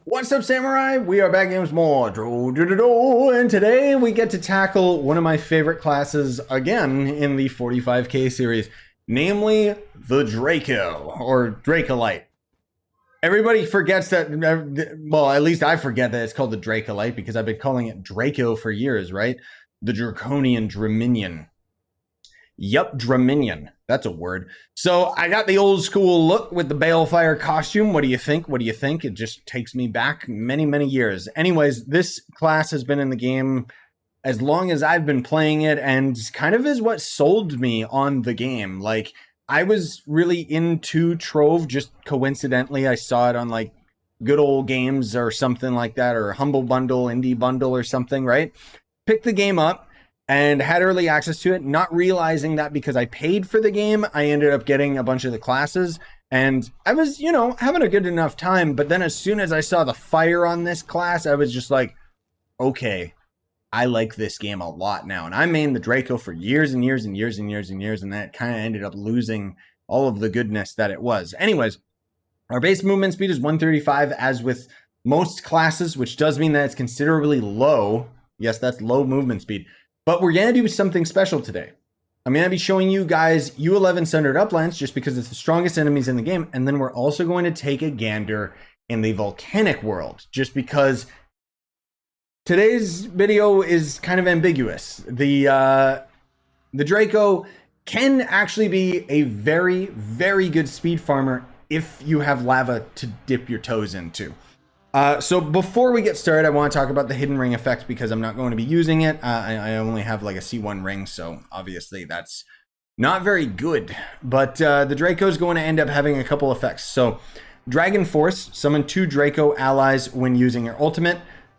What's up, Samurai? We are back games more, and today we get to tackle one of my favorite classes again in the 45k series, namely the Draco, or Dracolyte. Everybody forgets that, well, at least I forget that it's called the Dracolyte because I've been calling it Draco for years, right? The Draconian Draminion. Yup, Draminion. That's a word. So I got the old school look with the Balefire costume. What do you think? What do you think? It just takes me back many, many years. Anyways, this class has been in the game as long as I've been playing it and kind of is what sold me on the game. Like, I was really into Trove just coincidentally. I saw it on like Good Old Games or something like that, or Humble Bundle, Indie Bundle or something, right? Picked the game up and had early access to it, not realizing that because I paid for the game, I ended up getting a bunch of the classes. And I was, you know, having a good enough time. But then as soon as I saw the fire on this class, I was just like, okay, I like this game a lot now. And I mained the Draco for years and years and years and years and years. And that kind of ended up losing all of the goodness that it was. Anyways, our base movement speed is 135, as with most classes, which does mean that it's considerably low. Yes, that's low movement speed. But we're going to do something special today. I'm going to be showing you guys U11 Sundered Uplands just because it's the strongest enemies in the game. And then we're also going to take a gander in the volcanic world just because today's video is kind of ambiguous. The Draco can actually be a very, very good speed farmer if you have lava to dip your toes into. So before we get started, I want to talk about the hidden ring effect because I'm not going to be using it. I only have like a C1 ring, so obviously that's not very good. But the Draco is going to end up having a couple effects. So Dragon Force, summon 2 Draco allies when using your ultimate.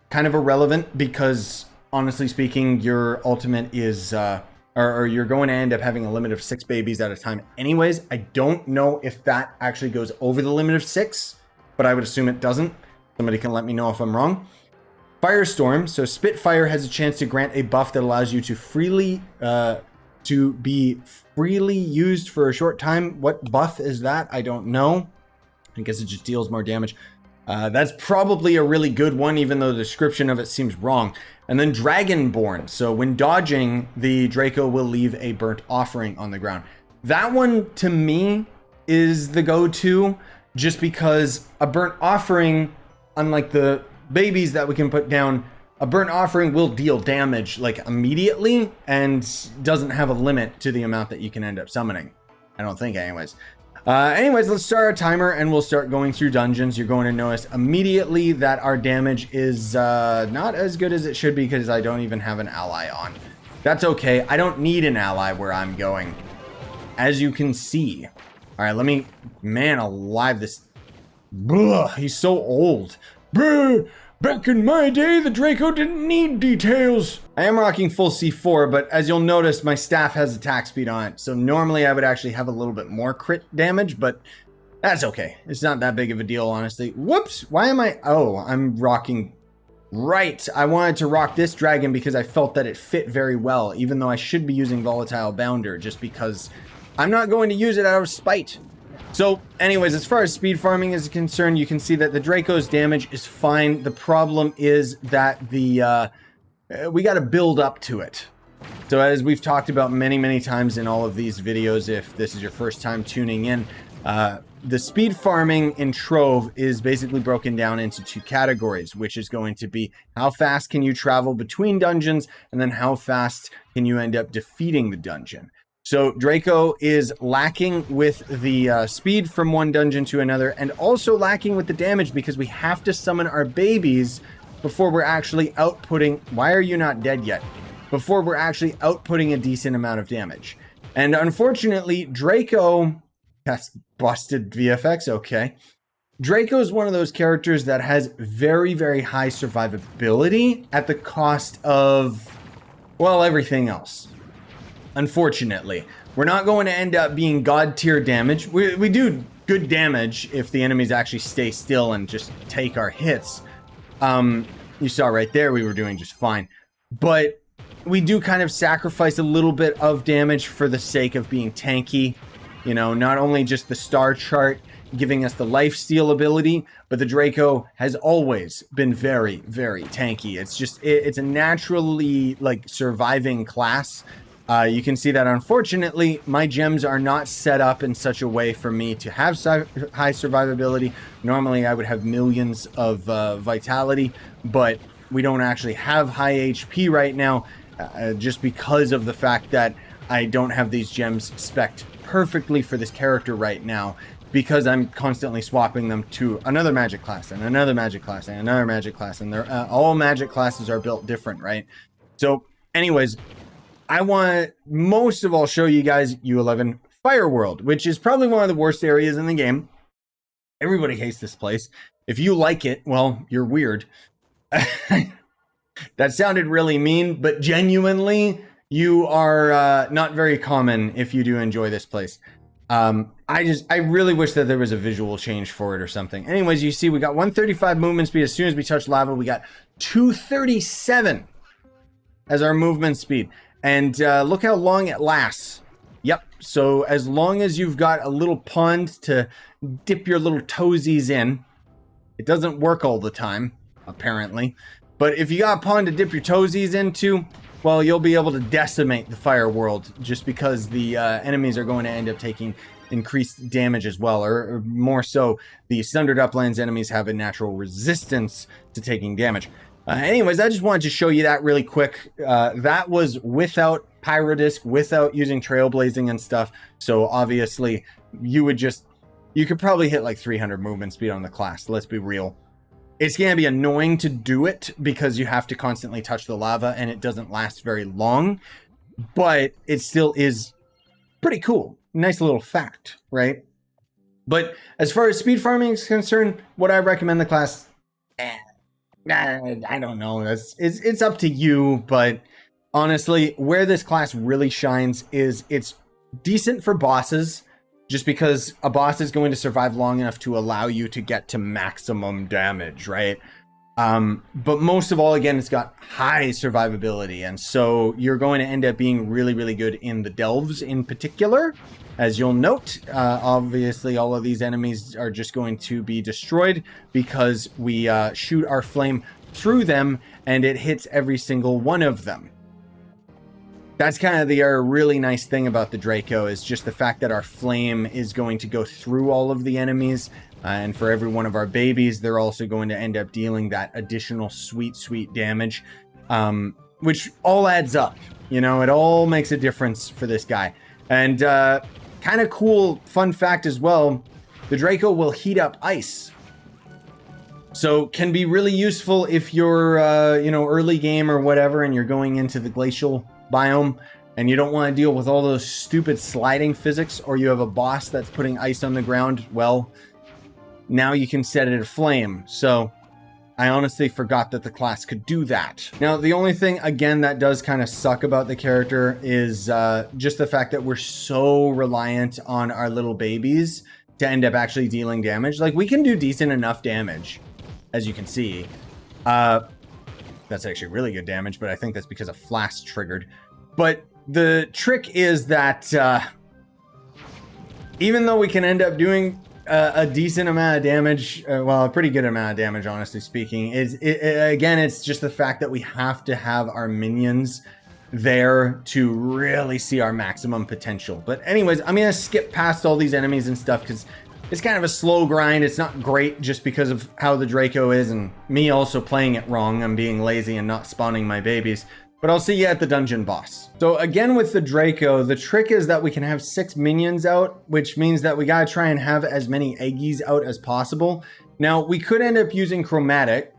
Kind of irrelevant because, honestly speaking, your ultimate is, or you're going to end up having a limit of 6 babies at a time. Anyways, I don't know if that actually goes over the limit of 6, but I would assume it doesn't. Somebody can let me know if I'm wrong. Firestorm. So Spitfire has a chance to grant a buff that allows you to be freely used for a short time. What buff is that? I don't know. I guess it just deals more damage. That's probably a really good one, even though the description of it seems wrong. And then Dragonborn. So when dodging, the Draco will leave a burnt offering on the ground. That one, to me, is the go-to, just because a burnt offering, unlike the babies that we can put down, a burnt offering will deal damage like immediately and doesn't have a limit to the amount that you can end up summoning. I don't think anyways. Let's start our timer and we'll start going through dungeons. You're going to notice immediately that our damage is not as good as it should be because I don't even have an ally on. That's okay. I don't need an ally where I'm going, as you can see. All right, let me, man alive, this. Blah, he's so old. Bruh, back in my day, the Draco didn't need details. I am rocking full C4, but as you'll notice, my staff has attack speed on it. So normally I would actually have a little bit more crit damage, but that's okay. It's not that big of a deal, honestly. Whoops, why am I? Oh, I'm rocking. Right, I wanted to rock this dragon because I felt that it fit very well, even though I should be using Volatile Bounder just because I'm not going to use it out of spite. So anyways, as far as speed farming is concerned, you can see that the Draco's damage is fine. The problem is that we got to build up to it. So as we've talked about many, many times in all of these videos, if this is your first time tuning in, the speed farming in Trove is basically broken down into 2 categories, which is going to be how fast can you travel between dungeons, and then how fast can you end up defeating the dungeon. So Draco is lacking with the speed from one dungeon to another, and also lacking with the damage because we have to summon our babies before we're actually outputting. Why are you not dead yet? Before we're actually outputting a decent amount of damage. And unfortunately, Draco, that's busted VFX, okay. Draco is one of those characters that has very, very high survivability at the cost of, well, everything else. Unfortunately, we're not going to end up being god tier damage. We do good damage if the enemies actually stay still and just take our hits. You saw right there we were doing just fine. But we do kind of sacrifice a little bit of damage for the sake of being tanky. You know, not only just the star chart giving us the life steal ability, but the Draco has always been very, very tanky. It's just, it's a naturally like surviving class. You can see that unfortunately my gems are not set up in such a way for me to have high survivability. Normally I would have millions of vitality, but we don't actually have high HP right now, just because of the fact that I don't have these gems spec'd perfectly for this character right now, because I'm constantly swapping them to another magic class and another magic class and another magic class, and they're all magic classes are built different, right? So anyways, I want to most of all show you guys U11 Fireworld, which is probably one of the worst areas in the game. Everybody hates this place. If you like it, well, you're weird. That sounded really mean, but genuinely, you are not very common if you do enjoy this place. I really wish that there was a visual change for it or something. Anyways, you see we got 135 movement speed as soon as we touch lava. We got 237 as our movement speed. And look how long it lasts. Yep, so as long as you've got a little pond to dip your little toesies in, it doesn't work all the time, apparently. But if you got a pond to dip your toesies into, well, you'll be able to decimate the fire world, just because the enemies are going to end up taking increased damage as well, or more so, the Sundered Uplands enemies have a natural resistance to taking damage. Anyways, I just wanted to show you that really quick. That was without Pyrodisc, without using Trailblazing and stuff. So obviously, you could probably hit like 300 movement speed on the class. Let's be real. It's going to be annoying to do it because you have to constantly touch the lava and it doesn't last very long. But it still is pretty cool. Nice little fact, right? But as far as speed farming is concerned, would I recommend the class? I don't know. It's up to you, but honestly, where this class really shines is it's decent for bosses, just because a boss is going to survive long enough to allow you to get to maximum damage, right? But most of all, again, it's got high survivability, and so you're going to end up being really, really good in the delves in particular. As you'll note, obviously all of these enemies are just going to be destroyed because we shoot our flame through them and it hits every single one of them. That's kind of the really nice thing about the Draco, is just the fact that our flame is going to go through all of the enemies. And for every one of our babies, they're also going to end up dealing that additional sweet, sweet damage, which all adds up. You know, it all makes a difference for this guy. And kind of cool fun fact as well, the Draco will heat up ice. So can be really useful if you're, you know, early game or whatever, and you're going into the glacial biome and you don't want to deal with all those stupid sliding physics, or you have a boss that's putting ice on the ground. Well, now you can set it aflame. So I honestly forgot that the class could do that. Now, the only thing, again, that does kind of suck about the character is just the fact that we're so reliant on our little babies to end up actually dealing damage. Like, we can do decent enough damage, as you can see. That's actually really good damage, but I think that's because a flask triggered. But the trick is that even though we can end up doing a decent amount of damage, well, a pretty good amount of damage, honestly speaking, again, it's just the fact that we have to have our minions there to really see our maximum potential. But anyways, I'm gonna skip past all these enemies and stuff because it's kind of a slow grind. It's not great just because of how the Draco is, and me also playing it wrong. I'm being lazy and not spawning my babies. But I'll see you at the dungeon boss. So again, with the Draco, the trick is that we can have 6 minions out, which means that we gotta try and have as many eggies out as possible. Now, we could end up using chromatic.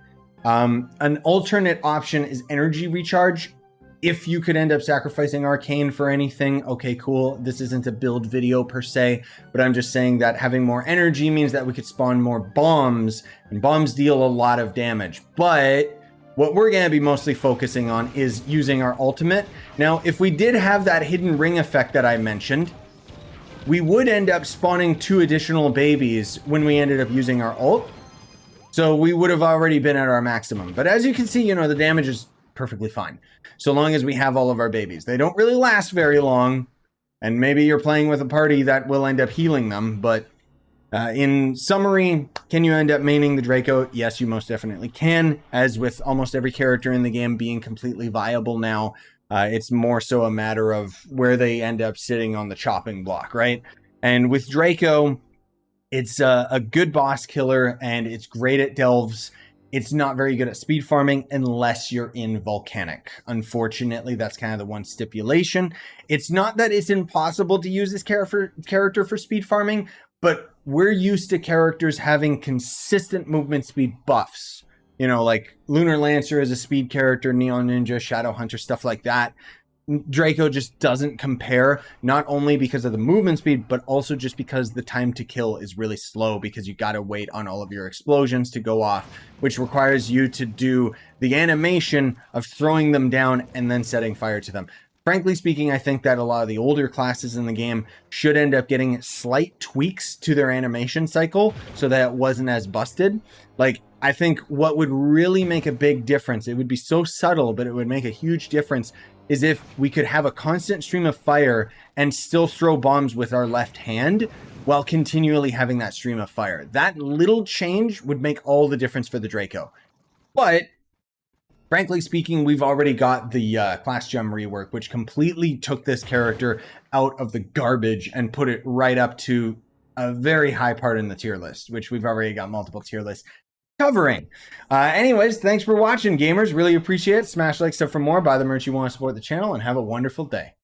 An alternate option is energy recharge. If you could end up sacrificing arcane for anything, okay, cool. This isn't a build video per se, but I'm just saying that having more energy means that we could spawn more bombs, and bombs deal a lot of damage. But what we're going to be mostly focusing on is using our ultimate. Now, if we did have that hidden ring effect that I mentioned, we would end up spawning 2 additional babies when we ended up using our ult. So we would have already been at our maximum. But as you can see, you know, the damage is perfectly fine, so long as we have all of our babies. They don't really last very long, and maybe you're playing with a party that will end up healing them, but In summary, can you end up maining the Draco? Yes, you most definitely can. As with almost every character in the game being completely viable now, it's more so a matter of where they end up sitting on the chopping block, right? And with Draco, it's a good boss killer, and it's great at delves. It's not very good at speed farming unless you're in Volcanic. Unfortunately, that's kind of the one stipulation. It's not that it's impossible to use this character for speed farming, but we're used to characters having consistent movement speed buffs. You know, like Lunar Lancer is a speed character, Neon Ninja, Shadow Hunter, stuff like that. Draco just doesn't compare, not only because of the movement speed, but also just because the time to kill is really slow, because you got to wait on all of your explosions to go off, which requires you to do the animation of throwing them down and then setting fire to them. Frankly speaking, I think that a lot of the older classes in the game should end up getting slight tweaks to their animation cycle so that it wasn't as busted. Like, I think what would really make a big difference, it would be so subtle, but it would make a huge difference, is if we could have a constant stream of fire and still throw bombs with our left hand while continually having that stream of fire. That little change would make all the difference for the Draco. But frankly speaking, we've already got the class gem rework, which completely took this character out of the garbage and put it right up to a very high part in the tier list, which we've already got multiple tier lists covering. Anyways, thanks for watching, gamers. Really appreciate it. Smash like, sub for more. Buy the merch you want to support the channel, and have a wonderful day.